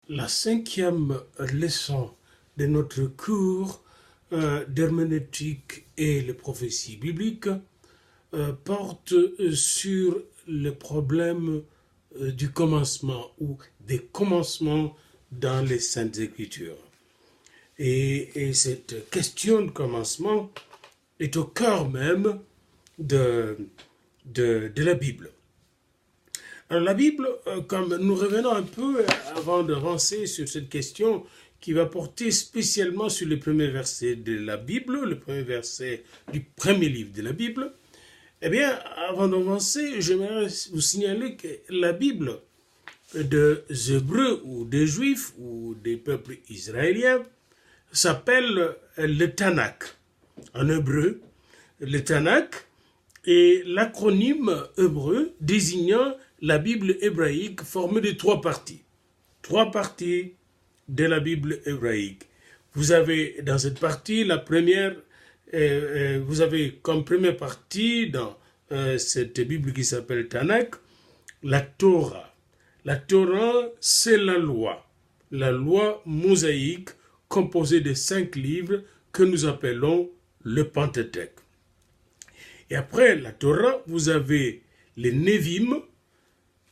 La cinquième leçon de notre cours d'herméneutique et les prophéties bibliques porte sur le problème du commencement ou des commencements dans les Saintes Écritures. Et cette question de commencement est au cœur même de la Bible. Alors la Bible, comme nous revenons un peu avant d'avancer sur cette question qui va porter spécialement sur le premier verset de la Bible, le premier verset du premier livre de la Bible, eh bien, avant d'avancer, j'aimerais vous signaler que la Bible des Hébreux ou des Juifs ou des peuples israéliens s'appelle le Tanakh. En hébreu, le Tanakh est l'acronyme hébreu désignant la Bible hébraïque formée de trois parties. Trois parties de la Bible hébraïque. Vous avez dans cette partie la première, vous avez comme première partie dans cette Bible qui s'appelle Tanakh, la Torah. La Torah, c'est la loi mosaïque composée de 5 livres que nous appelons le Pentateuque. Et après la Torah, vous avez les Névim,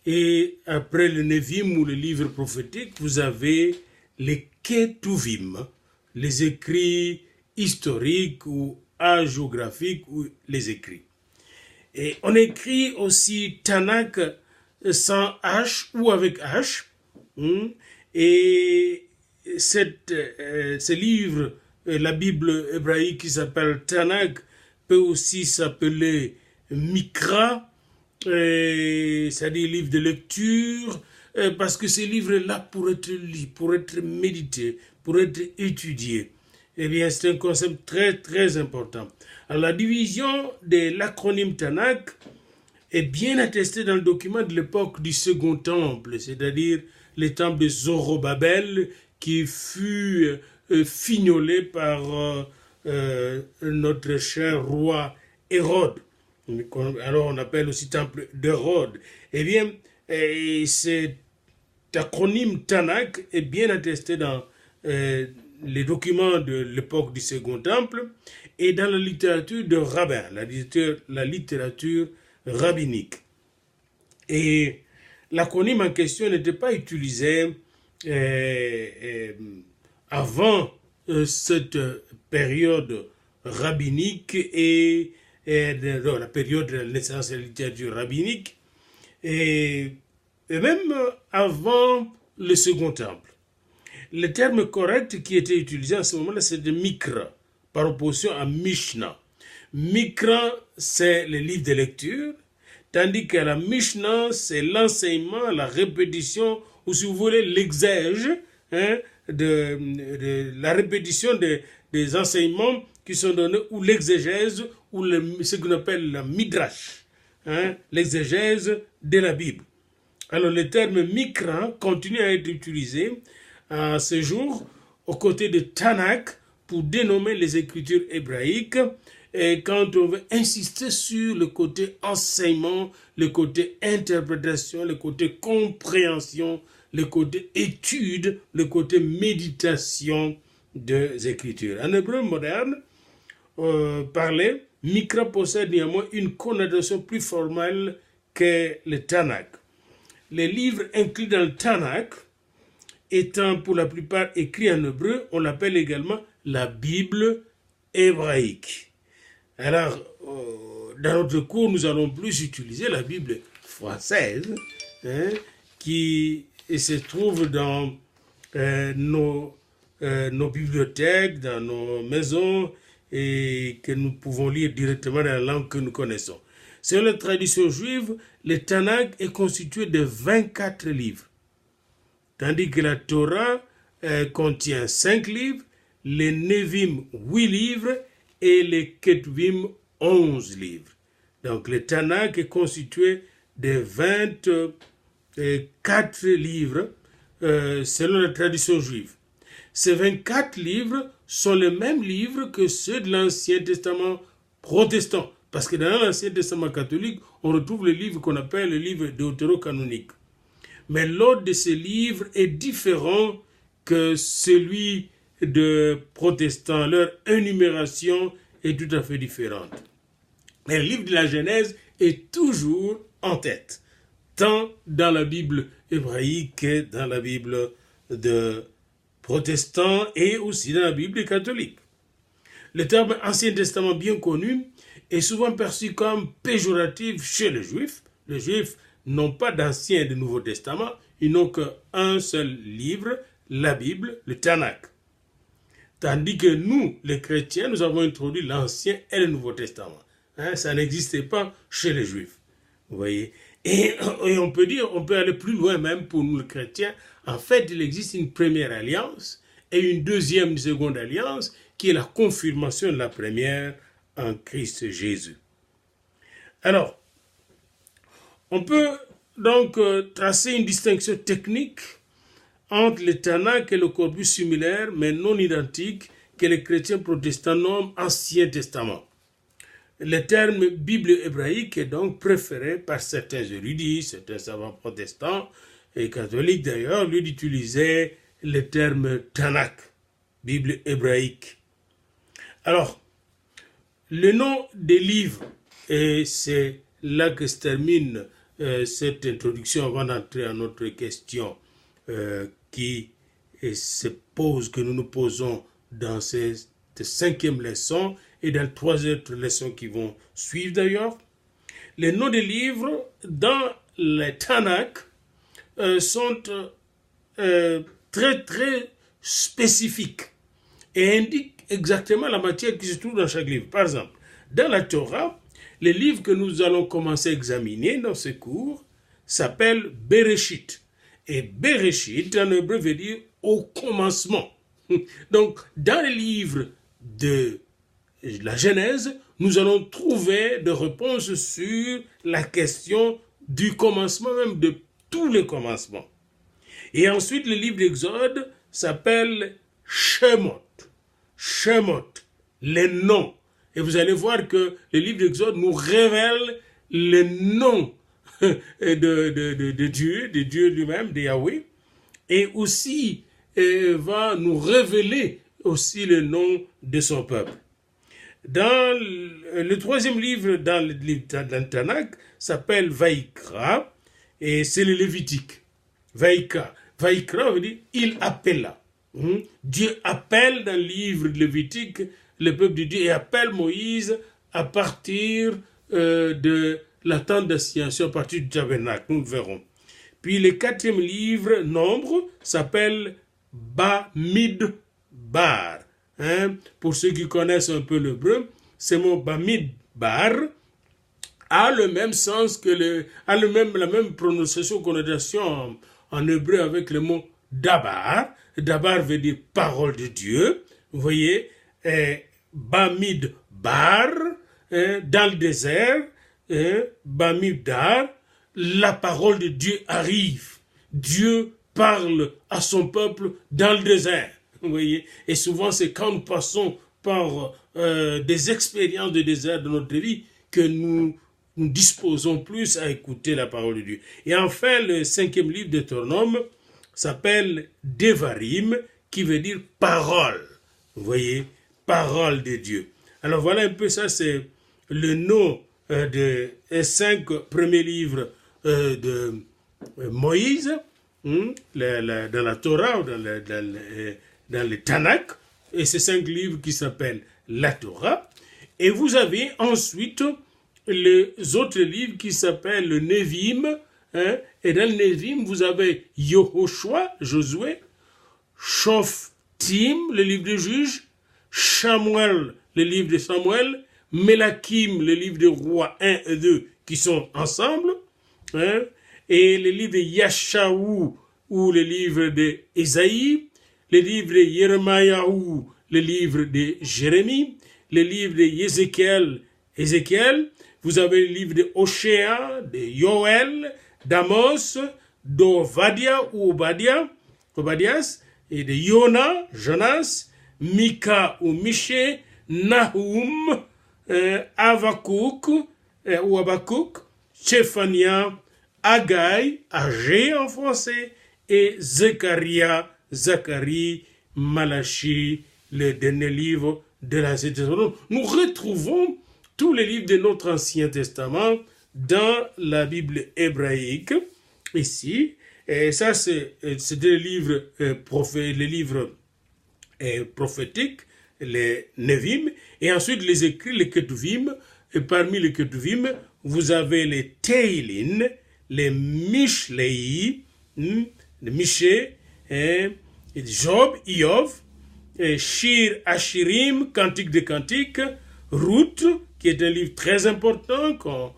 et après le Névim ou le livre prophétique, vous avez les Ketuvim, les écrits historiques ou hagiographiques ou les écrits. Et on écrit aussi Tanakh sans H ou avec H. Et ce livre, la Bible hébraïque qui s'appelle Tanakh, peut aussi s'appeler Mikra, c'est-à-dire livre de lecture, parce que ces livres-là pour être lus, pour être médités, pour être étudiés. Eh bien, c'est un concept très, très important. Alors, la division de l'acronyme Tanakh est bien attestée dans le document de l'époque du Second Temple, c'est-à-dire le temple de Zorobabel, qui fut fignolé par notre cher roi Hérode. Alors on appelle aussi temple d'Hérode. Eh bien, cet acronyme Tanakh est bien attesté dans les documents de l'époque du Second Temple et dans la littérature de rabbin, la littérature rabbinique. Et l'acronyme en question n'était pas utilisé avant cette période rabbinique et la période de la naissance de la littérature rabbinique et même avant le Second Temple. Le terme correct qui était utilisé en ce moment-là, c'est de Mikra, par opposition à Mishnah. Mikra, c'est le livre de lecture, tandis que la Mishnah, c'est l'enseignement, la répétition, ou si vous voulez, l'exège, de la répétition des enseignements qui sont donnés, ou l'exégèse, ou ce qu'on appelle la midrash, l'exégèse de la Bible. Alors le terme Mikra continue à être utilisé à ce jour aux côtés de Tanakh pour dénommer les écritures hébraïques et quand on veut insister sur le côté enseignement, le côté interprétation, le côté compréhension, le côté étude, le côté méditation des écritures. En hébreu moderne, parler, Mikra possède néanmoins une connotation plus formelle que le Tanakh. Les livres inclus dans le Tanakh, étant pour la plupart écrits en hébreu, on l'appelle également la Bible hébraïque. Alors, dans notre cours, nous allons plus utiliser la Bible française, qui se trouve dans nos bibliothèques, dans nos maisons, et que nous pouvons lire directement dans la langue que nous connaissons. Selon la tradition juive, le Tanakh est constitué de 24 livres, tandis que la Torah contient 5 livres, les Névim 8 livres et les Ketuvim 11 livres. Donc le Tanakh est constitué de 24 livres selon la tradition juive. Ces 24 livres sont les mêmes livres que ceux de l'Ancien Testament protestant. Parce que dans l'Ancien Testament catholique, on retrouve le livre qu'on appelle le livre deutérocanonique. Mais l'ordre de ces livres est différent que celui de protestants. Leur énumération est tout à fait différente. Mais le livre de la Genèse est toujours en tête, tant dans la Bible hébraïque que dans la Bible de protestants et aussi dans la Bible catholique. Le terme Ancien Testament bien connu est souvent perçu comme péjoratif chez les Juifs. Les Juifs n'ont pas d'Ancien et de Nouveau Testament, ils n'ont qu'un seul livre, la Bible, le Tanakh. Tandis que nous, les chrétiens, nous avons introduit l'Ancien et le Nouveau Testament. Ça n'existait pas chez les Juifs. Vous voyez? Et on peut dire, on peut aller plus loin même pour nous, les chrétiens. En fait, il existe une première alliance et une deuxième, une seconde alliance qui est la confirmation de la première en Christ Jésus. Alors, on peut donc tracer une distinction technique entre le Tanakh et le corpus similaire, mais non identique, que les chrétiens protestants nomment Ancien Testament. Le terme Bible hébraïque est donc préféré par certains érudits, certains savants protestants et catholiques d'ailleurs, lui d'utiliser le terme Tanakh, Bible hébraïque. Alors, le nom des livres, et c'est là que se termine cette introduction avant d'entrer à notre question qui se pose, que nous nous posons dans cette 5e leçon et dans 3 autres leçons qui vont suivre d'ailleurs. Les noms des livres dans le Tanakh sont très très spécifiques et indiquent exactement la matière qui se trouve dans chaque livre. Par exemple, dans la Torah, les livres que nous allons commencer à examiner dans ce cours s'appellent Bereshit. Et Bereshit, en hébreu, veut dire au commencement. Donc, dans les livres de la Genèse, nous allons trouver des réponses sur la question du commencement, même de tous les commencements. Et ensuite, le livre d'Exode s'appelle Shemot. Shemot, les noms. Et vous allez voir que le livre d'Exode nous révèle les noms de Dieu lui-même, de Yahweh, et aussi va nous révéler aussi le nom de son peuple. Dans le 3e livre dans le Tanakh s'appelle Vaïkra, et c'est le Lévitique. Vaïkra veut dire il appela. Dieu appelle dans le livre de Lévitique le peuple de Dieu et appelle Moïse à partir de la tente d'assignation, à partir du tabernacle, nous le verrons. Puis le 4e livre, Nombre, s'appelle Bamidbar. Pour ceux qui connaissent un peu l'hébreu, ce mot Bamidbar a le même sens que la même prononciation, connotation en hébreu avec le mot Dabar. Dabar veut dire parole de Dieu. Vous voyez, Bamidbar, dans le désert, Bamidbar, la parole de Dieu arrive. Dieu parle à son peuple dans le désert. Vous voyez, et souvent c'est quand nous passons par des expériences de désert de notre vie que nous disposons plus à écouter la parole de Dieu. Et enfin, le 5e livre de Deutéronome s'appelle Devarim, qui veut dire parole. Vous voyez, parole de Dieu. Alors voilà un peu ça, c'est le nom des 5 premiers livres de Moïse, dans la Torah ou dans le Tanakh, et ces 5 livres qui s'appellent la Torah. Et vous avez ensuite les autres livres qui s'appellent le Nevim, et dans le Nevim, vous avez Yehoshua, Josué, Shoftim, le livre des juges, Samuel, le livre de Samuel, Melakim, le livre des rois 1 et 2, qui sont ensemble, et le livre de Yashaou, ou le livre d'Ésaïe, le livre de Yeremayahu, le livre de Jérémie, le livre de Ézéchiel, vous avez le livre de Oshéa, de Yoël, d'Amos, d'Ovadia ou Obadias, et de Yona, Jonas, Mika ou Miché, Nahum, Habakkuk, Shephania, Haggai, Agé en français, et Zacharie, Malachie, le dernier livre de l'Ancien Testament. Nous retrouvons tous les livres de notre Ancien Testament dans la Bible hébraïque, ici. Et ça, c'est des livres, les livres prophétiques, les Nevim, et ensuite les écrits, les Ketuvim. Et parmi les Ketuvim, vous avez les Teilin, les Mishlei, les Miché, Job, Iov, Shir, Ashirim, Cantique des Cantiques, Ruth, qui est un livre très important qu'on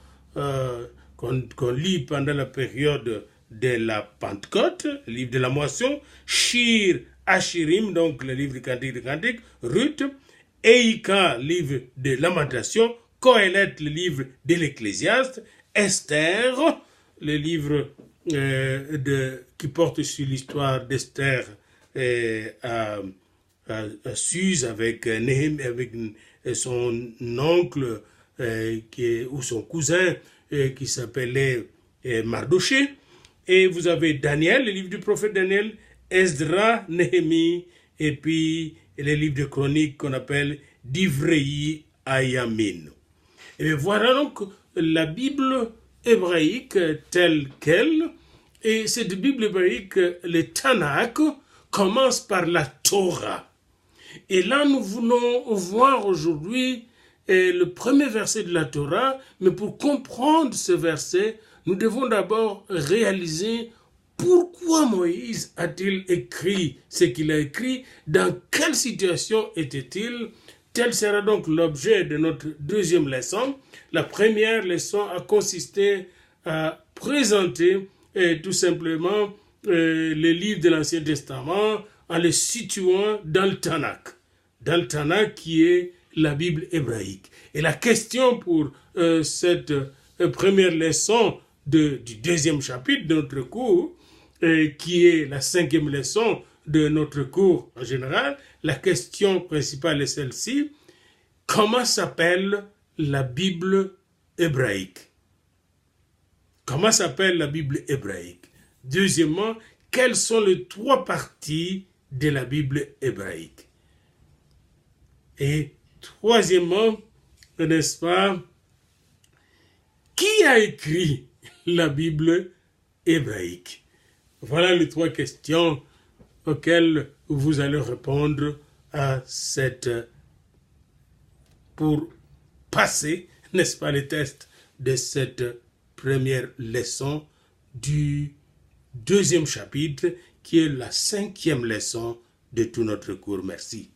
lit pendant la période de la Pentecôte, le livre de la moisson, Shir, Ashirim, donc le livre du Cantique des Cantiques, Ruth, Eika, livre de Lamentation, Kohelet, le livre de l'Ecclésiaste, Esther, le livre qui porte sur l'histoire d'Esther à Suse avec Néhémie, avec son oncle ou son cousin qui s'appelait Mardoché. Et vous avez Daniel, le livre du prophète Daniel, Esdra, Néhémie, et puis les livres de chroniques qu'on appelle d'Ivrei Ayamin. Et voilà donc la Bible hébraïque telle qu'elle. Et cette Bible hébraïque, le Tanakh, commence par la Torah. Et là, nous voulons voir aujourd'hui le premier verset de la Torah, mais pour comprendre ce verset, nous devons d'abord réaliser pourquoi Moïse a-t-il écrit ce qu'il a écrit, dans quelle situation était-il. Tel sera donc l'objet de notre deuxième leçon. La première leçon a consisté à présenter tout simplement les livres de l'Ancien Testament en les situant dans le Tanakh. Dans le Tanakh qui est la Bible hébraïque. Et la question pour cette première leçon du deuxième chapitre de notre cours, qui est la cinquième leçon de notre cours en général, la question principale est celle-ci. Comment s'appelle la Bible hébraïque? Comment s'appelle la Bible hébraïque? Deuxièmement, quelles sont les trois parties de la Bible hébraïque? Et troisièmement, n'est-ce pas, qui a écrit la Bible hébraïque? Voilà les trois questions auxquelles vous allez répondre pour passer, n'est-ce pas, les tests de cette première leçon du deuxième chapitre, qui est la cinquième leçon de tout notre cours. Merci.